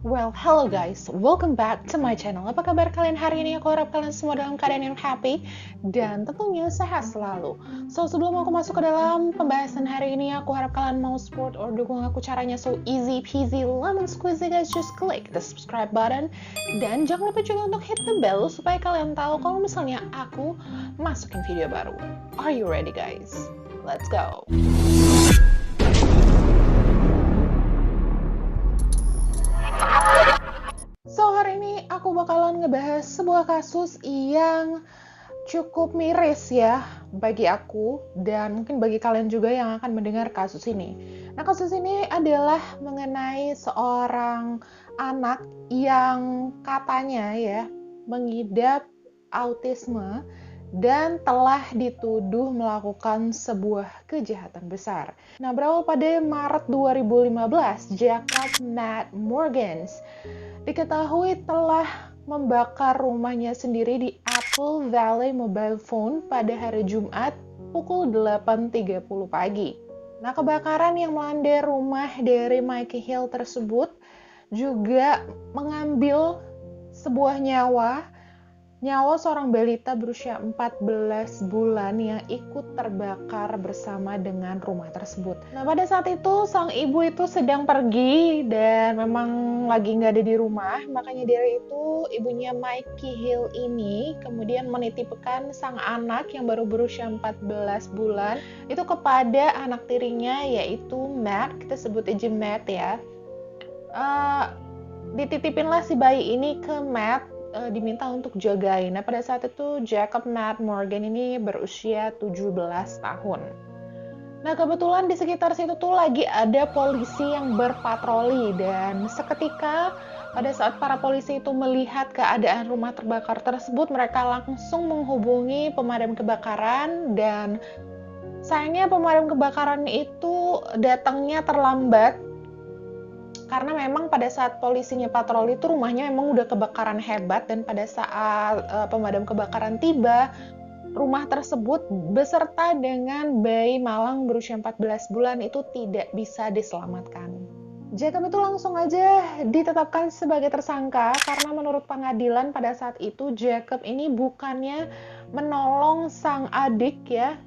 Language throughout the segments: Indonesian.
Well, hello guys, welcome back to my channel. Apa kabar kalian hari ini? Aku harap kalian semua dalam keadaan yang happy dan tentunya sehat selalu. So, sebelum aku masuk ke dalam pembahasan hari ini, aku harap kalian mau support or dukung aku caranya so easy peasy lemon squeezy guys. Just click the subscribe button dan jangan lupa juga untuk hit the bell supaya kalian tahu kalau misalnya aku masukin video baru. Are you ready guys? Let's go! So, hari ini aku bakalan ngebahas sebuah kasus yang cukup miris ya bagi aku dan mungkin bagi kalian juga yang akan mendengar kasus ini. Nah, kasus ini adalah mengenai seorang anak yang katanya ya mengidap autisme dan telah dituduh melakukan sebuah kejahatan besar. Nah, berawal pada Maret 2015, Jacob Matt Morgans diketahui telah membakar rumahnya sendiri di Apple Valley Mobile Phone pada hari Jumat pukul 8.30 pagi. Nah, kebakaran yang melanda rumah dari Mikey Hill tersebut juga mengambil sebuah nyawa seorang balita berusia 14 bulan yang ikut terbakar bersama dengan rumah tersebut. Nah, pada saat itu sang ibu itu sedang pergi dan memang lagi nggak ada di rumah, makanya dari itu ibunya Mikey Hill ini kemudian menitipkan sang anak yang baru berusia 14 bulan itu kepada anak tirinya yaitu Matt, kita sebut aja Matt ya. Dititipinlah si bayi ini ke Matt, diminta untuk jagain. Nah, pada saat itu Jacob Matt Morgan ini berusia 17 tahun. Nah, kebetulan di sekitar situ tuh lagi ada polisi yang berpatroli dan seketika pada saat para polisi itu melihat keadaan rumah terbakar tersebut, mereka langsung menghubungi pemadam kebakaran dan sayangnya pemadam kebakaran itu datangnya terlambat karena memang pada saat polisinya patroli itu rumahnya memang udah kebakaran hebat dan pada saat pemadam kebakaran tiba, rumah tersebut beserta dengan bayi malang berusia 14 bulan itu tidak bisa diselamatkan. Jacob itu langsung aja ditetapkan sebagai tersangka karena menurut pengadilan pada saat itu Jacob ini bukannya menolong sang adik ya,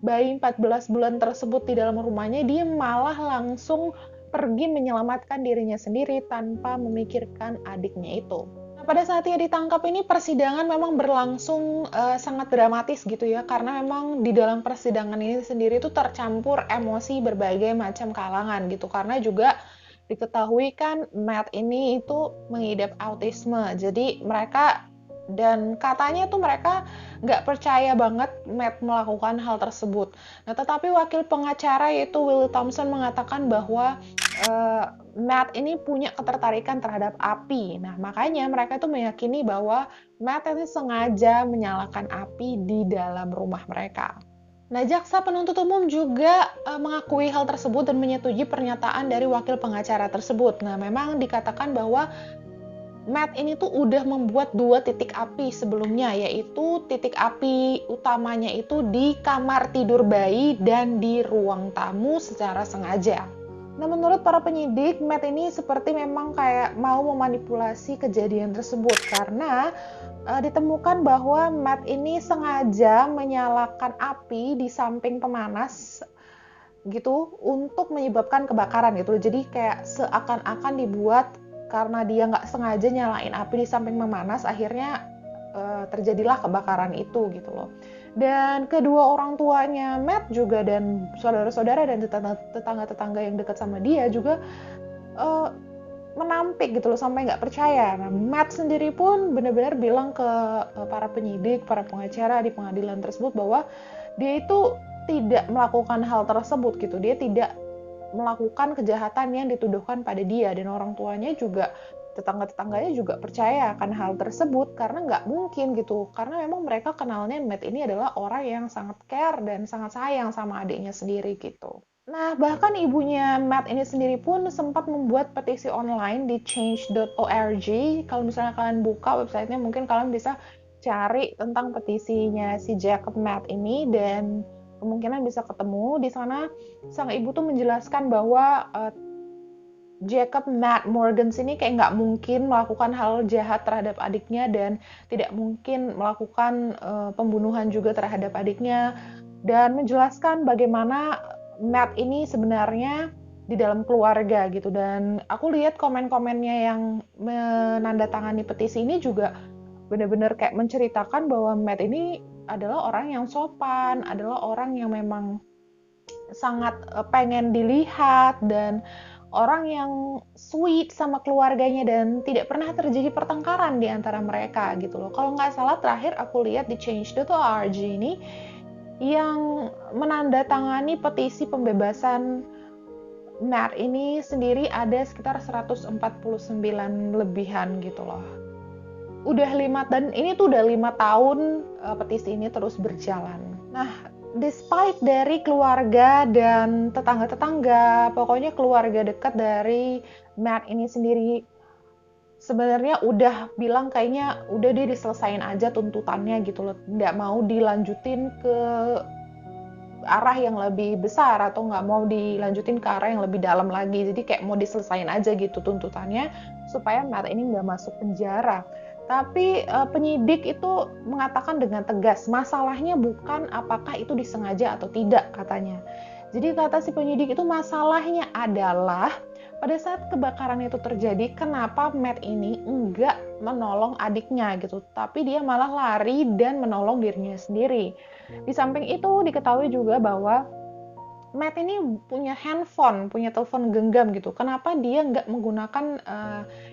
bayi 14 bulan tersebut di dalam rumahnya, dia malah langsung pergi menyelamatkan dirinya sendiri tanpa memikirkan adiknya itu. Nah, pada saat ia ditangkap ini persidangan memang berlangsung sangat dramatis gitu ya, karena memang di dalam persidangan ini sendiri itu tercampur emosi berbagai macam kalangan gitu, karena juga diketahui kan Matt ini itu mengidap autisme, jadi mereka dan katanya tuh mereka nggak percaya banget Matt melakukan hal tersebut. Nah, tetapi wakil pengacara yaitu Will Thompson mengatakan bahwa Matt ini punya ketertarikan terhadap api. Nah, makanya mereka itu meyakini bahwa Matt ini sengaja menyalakan api di dalam rumah mereka. Nah, jaksa penuntut umum juga mengakui hal tersebut dan menyetujui pernyataan dari wakil pengacara tersebut. Nah, memang dikatakan bahwa Matt ini tuh udah membuat 2 titik api sebelumnya, yaitu titik api utamanya itu di kamar tidur bayi dan di ruang tamu secara sengaja. Nah, menurut para penyidik, Matt ini seperti memang kayak mau memanipulasi kejadian tersebut karena ditemukan bahwa Matt ini sengaja menyalakan api di samping pemanas gitu untuk menyebabkan kebakaran gitu. Jadi kayak seakan-akan dibuat karena dia nggak sengaja nyalain api di samping memanas, akhirnya terjadilah kebakaran itu gitu loh. Dan kedua orang tuanya Matt juga dan saudara-saudara dan tetangga-tetangga yang dekat sama dia juga uh, menampik gitu loh sampai nggak percaya. Nah, Matt sendiri pun benar-benar bilang ke para penyidik, para pengacara di pengadilan tersebut bahwa dia itu tidak melakukan hal tersebut gitu. Dia tidak melakukan kejahatan yang dituduhkan pada dia dan orang tuanya juga tetangga-tetangganya juga percaya akan hal tersebut karena nggak mungkin gitu karena memang mereka kenalnya Matt ini adalah orang yang sangat care dan sangat sayang sama adiknya sendiri gitu. Nah, bahkan ibunya Matt ini sendiri pun sempat membuat petisi online di change.org. Kalau misalnya kalian buka websitenya mungkin kalian bisa cari tentang petisinya si Jacob Matt ini dan kemungkinan bisa ketemu di sana. Sang ibu tuh menjelaskan bahwa Jacob Matt Morgan ini kayak nggak mungkin melakukan hal jahat terhadap adiknya dan tidak mungkin melakukan pembunuhan juga terhadap adiknya, dan menjelaskan bagaimana Matt ini sebenarnya di dalam keluarga gitu. Dan aku lihat komen-komennya yang menandatangani petisi ini juga benar-benar kayak menceritakan bahwa Matt ini adalah orang yang sopan, adalah orang yang memang sangat pengen dilihat, dan orang yang sweet sama keluarganya, dan tidak pernah terjadi pertengkaran di antara mereka gitu loh. Kalau nggak salah terakhir aku lihat di Change.org ini yang menandatangani petisi pembebasan Matt ini sendiri ada sekitar 149 lebihan gitu loh. Dan ini tuh udah 5 tahun petisi ini terus berjalan. Nah, despite dari keluarga dan tetangga-tetangga, pokoknya keluarga dekat dari Matt ini sendiri sebenarnya udah bilang kayaknya udah deh diselesain aja tuntutannya gitu loh, nggak mau dilanjutin ke arah yang lebih besar atau nggak mau dilanjutin ke arah yang lebih dalam lagi. Jadi kayak mau diselesain aja gitu tuntutannya supaya Matt ini nggak masuk penjara. Tapi penyidik itu mengatakan dengan tegas, masalahnya bukan apakah itu disengaja atau tidak katanya. Jadi kata si penyidik itu masalahnya adalah pada saat kebakaran itu terjadi, kenapa Matt ini enggak menolong adiknya gitu, tapi dia malah lari dan menolong dirinya sendiri. Di samping itu diketahui juga bahwa Matt ini punya handphone, punya telepon genggam gitu. Kenapa dia nggak menggunakan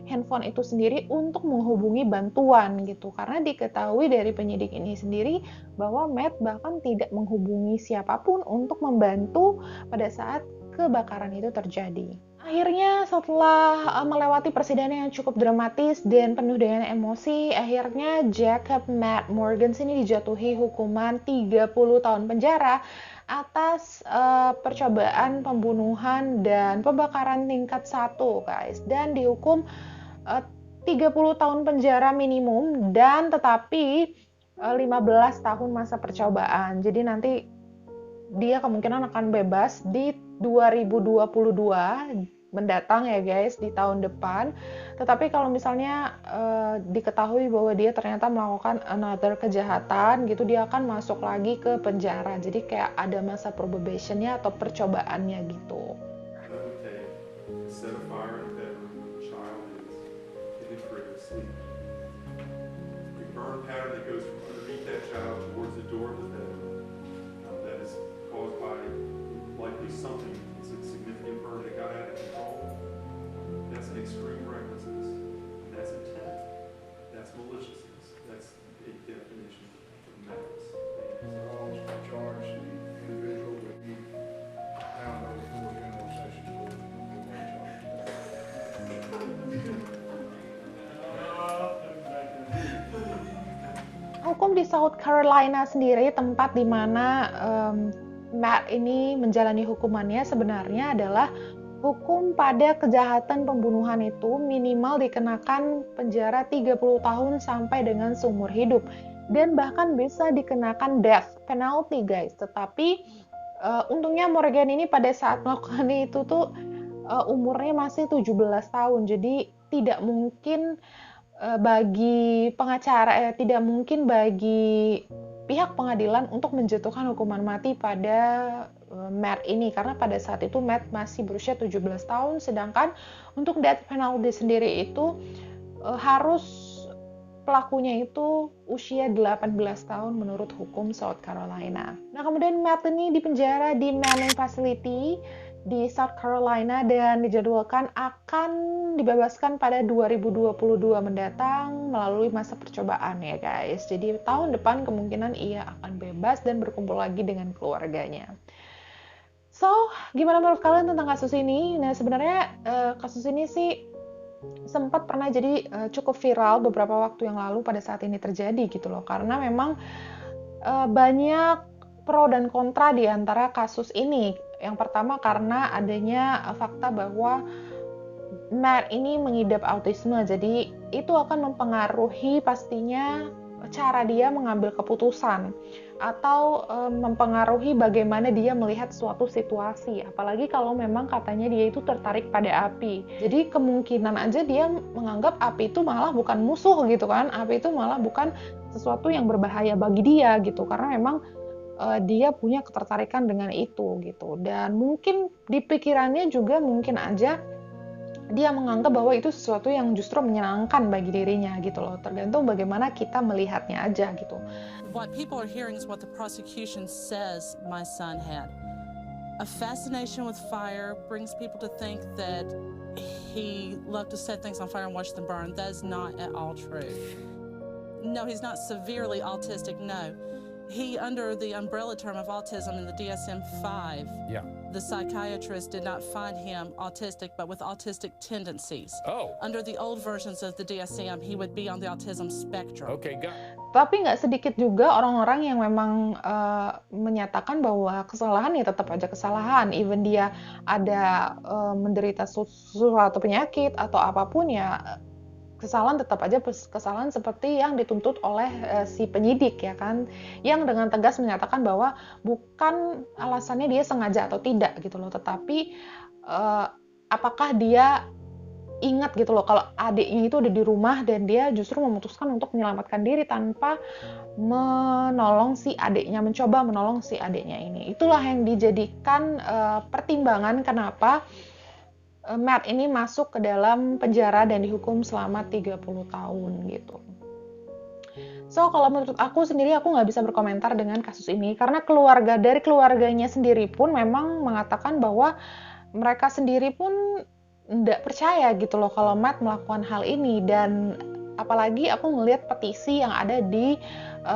handphone itu sendiri untuk menghubungi bantuan gitu? Karena diketahui dari penyidik ini sendiri bahwa Matt bahkan tidak menghubungi siapapun untuk membantu pada saat kebakaran itu terjadi. Akhirnya setelah melewati persidangan yang cukup dramatis dan penuh dengan emosi, akhirnya Jacob Matt Morgan ini dijatuhi hukuman 30 tahun penjara atas percobaan pembunuhan dan pembakaran tingkat 1, guys. Dan dihukum 30 tahun penjara minimum, dan tetapi 15 tahun masa percobaan. Jadi nanti dia kemungkinan akan bebas di 2022 mendatang ya guys, di tahun depan. Tetapi kalau misalnya diketahui bahwa dia ternyata melakukan another kejahatan gitu, dia akan masuk lagi ke penjara. Jadi kayak ada masa probationnya atau percobaannya gitu. Extreme recklessness. That's intent. That's maliciousness. That's a definition of malice. Also charge the individual with the found before general sessions court. Hukum di South Carolina sendiri, tempat di mana Matt ini menjalani hukumannya, sebenarnya adalah hukum pada kejahatan pembunuhan itu minimal dikenakan penjara 30 tahun sampai dengan seumur hidup, dan bahkan bisa dikenakan death penalty guys. Tetapi untungnya Morgan ini pada saat melakukan itu tuh umurnya masih 17 tahun, jadi tidak mungkin bagi pengacara, tidak mungkin bagi pihak pengadilan untuk menjatuhkan hukuman mati pada Matt ini, karena pada saat itu Matt masih berusia 17 tahun, sedangkan untuk death penalty sendiri itu harus pelakunya itu usia 18 tahun menurut hukum South Carolina. Nah, kemudian Matt ini dipenjara di Manning Facility di South Carolina dan dijadwalkan akan dibebaskan pada 2022 mendatang melalui masa percobaan ya guys. Jadi tahun depan kemungkinan ia akan bebas dan berkumpul lagi dengan keluarganya. So, gimana menurut kalian tentang kasus ini? Nah, sebenarnya kasus ini sih sempat pernah jadi cukup viral beberapa waktu yang lalu pada saat ini terjadi gitu loh. Karena memang banyak pro dan kontra di antara kasus ini. Yang pertama karena adanya fakta bahwa Matt ini mengidap autisme, jadi itu akan mempengaruhi pastinya cara dia mengambil keputusan atau mempengaruhi bagaimana dia melihat suatu situasi, apalagi kalau memang katanya dia itu tertarik pada api. Jadi kemungkinan aja dia menganggap api itu malah bukan musuh gitu kan, api itu malah bukan sesuatu yang berbahaya bagi dia gitu, karena memang dia punya ketertarikan dengan itu gitu. Dan mungkin di pikirannya juga mungkin aja dia menganggap bahwa itu sesuatu yang justru menyenangkan bagi dirinya gitu loh, tergantung bagaimana kita melihatnya aja gitu. What people are hearing is what the prosecution says my son had. A fascination with fire brings people to think that he loved to set things on fire and watch them burn. That is not at all true. No, he's not severely autistic, no. He, under the umbrella term of autism in the DSM-5, the psychiatrist did not find him autistic, but with autistic tendencies. Oh. Under the old versions of the DSM, he would be on the autism spectrum. Okay, got. Tapi nggak sedikit juga orang-orang yang memang menyatakan bahwa kesalahan ya tetap aja kesalahan. Even dia ada menderita suatu penyakit atau apapun ya, kesalahan tetap aja kesalahan seperti yang dituntut oleh si penyidik ya kan, yang dengan tegas menyatakan bahwa bukan alasannya dia sengaja atau tidak gitu loh, tetapi apakah dia ingat gitu loh kalau adiknya itu ada di rumah dan dia justru memutuskan untuk menyelamatkan diri tanpa menolong si adiknya, mencoba menolong si adiknya ini. Itulah yang dijadikan pertimbangan kenapa Matt ini masuk ke dalam penjara dan dihukum selama 30 tahun gitu. So, kalau menurut aku sendiri, aku nggak bisa berkomentar dengan kasus ini, karena dari keluarganya sendiri pun memang mengatakan bahwa mereka sendiri pun nggak percaya gitu loh kalau Matt melakukan hal ini. Dan apalagi aku ngelihat petisi yang ada di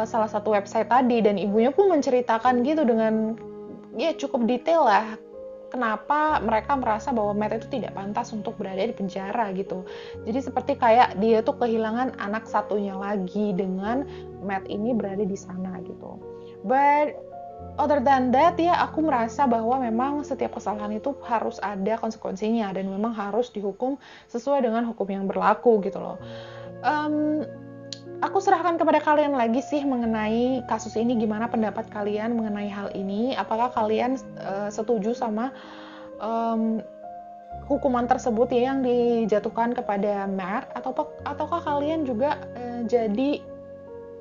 salah satu website tadi, dan ibunya pun menceritakan gitu dengan ya cukup detail lah, kenapa mereka merasa bahwa Matt itu tidak pantas untuk berada di penjara gitu. Jadi seperti kayak dia tuh kehilangan anak satunya lagi dengan Matt ini berada di sana gitu. But other than that ya, aku merasa bahwa memang setiap kesalahan itu harus ada konsekuensinya dan memang harus dihukum sesuai dengan hukum yang berlaku gitu loh. Aku serahkan kepada kalian lagi sih mengenai kasus ini, gimana pendapat kalian mengenai hal ini. Apakah kalian setuju sama hukuman tersebut ya yang dijatuhkan kepada Matt, ataukah kalian juga jadi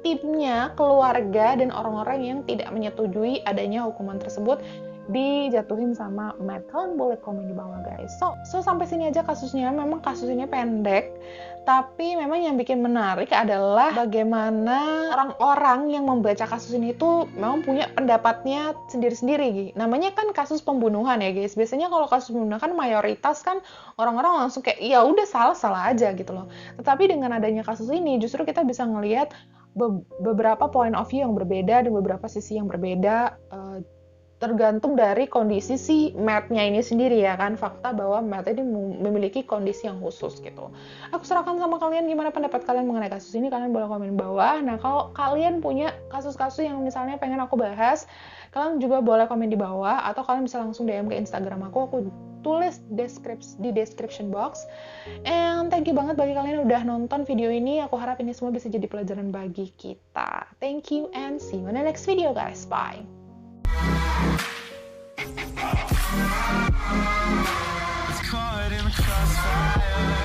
timnya keluarga dan orang-orang yang tidak menyetujui adanya hukuman tersebut dijatuhin sama Matt? Kalian boleh komen di bawah guys. So sampai sini aja kasusnya. Memang kasus ini pendek, tapi memang yang bikin menarik adalah bagaimana orang-orang yang membaca kasus ini tuh memang punya pendapatnya sendiri-sendiri. Namanya kan kasus pembunuhan ya guys. Biasanya kalau kasus pembunuhan kan mayoritas kan orang-orang langsung kayak ya udah salah aja gitu loh. Tetapi dengan adanya kasus ini justru kita bisa ngelihat beberapa point of view yang berbeda dan beberapa sisi yang berbeda, tergantung dari kondisi si Matt-nya ini sendiri ya kan. Fakta bahwa Matt ini memiliki kondisi yang khusus gitu. Aku serahkan sama kalian gimana pendapat kalian mengenai kasus ini. Kalian boleh komen di bawah. Nah, kalau kalian punya kasus-kasus yang misalnya pengen aku bahas, kalian juga boleh komen di bawah, atau kalian bisa langsung DM ke Instagram aku tulis di description box. And thank you banget bagi kalian yang udah nonton video ini. Aku harap ini semua bisa jadi pelajaran bagi kita. Thank you and see you in the next video guys. Bye. It's caught in the crossfire.